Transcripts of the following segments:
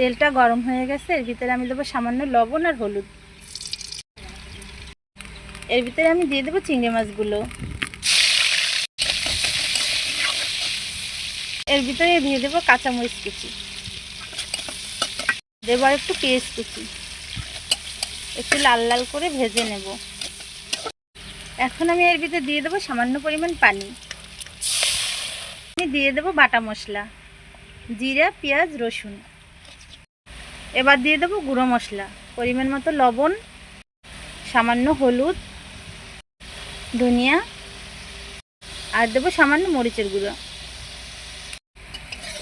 তেলটা গরম হয়ে গেছে, এর ভিতরে আমি দেবো সামান্য লবণ আর হলুদ। এর ভিতরে আমি দিয়ে দেবো চিংড়ি মাছগুলো। এর ভিতরে দিয়ে দেবো কাঁচামরিচ কুচি, দেবো আর একটু পেঁয়াজ কুচি, একটু লাল লাল করে ভেজে নেব। এখন আমি এর ভিতরে দিয়ে দেবো সামান্য পরিমাণ পানি। দিয়ে দেবো বাটা মশলা, জিরা, পেঁয়াজ, রসুন। এবার দিয়ে দেবো গুঁড়ো মশলা, পরিমাণ মতো লবণ, সামান্য হলুদ, ধনিয়া, আর দেবো সামান্য মরিচের গুঁড়ো।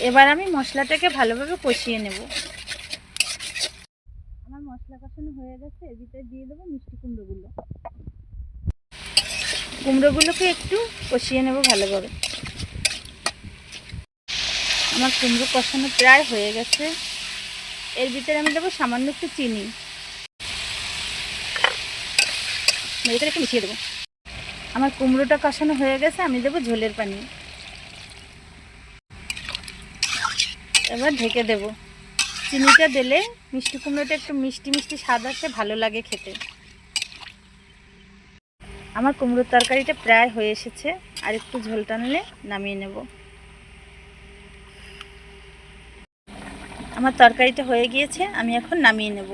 এবার আমি মশলাটাকে ভালোভাবে কষিয়ে নেব। আমার মশলা কষানো হয়ে গেছে, এর ভিতরে দিয়ে দেবো মিষ্টি কুমড়োগুলো। কুমড়োগুলোকে একটু কষিয়ে নেব ভালোভাবে। আমার কুমড়ো কষানো প্রায় হয়ে গেছে। এর ভিতরে আমি দেবো সামান্য একটু চিনি, এটাকে একটু মিশিয়ে দেবো। আমার কুমড়োটা কষানো হয়ে গেছে, আমি দেবো ঝোলের পানি। এবার ঢেকে দেব। চিনিটা দিলে মিষ্টি কুমড়োটা একটু মিষ্টি মিষ্টি স্বাদ আসে, ভালো লাগে খেতে। আমার কুমড়োর তরকারিটা প্রায় হয়ে এসেছে, আর একটু ঝোল টানলে নামিয়ে নেব। আমার তরকারিটা হয়ে গিয়েছে, আমি এখন নামিয়ে নেব।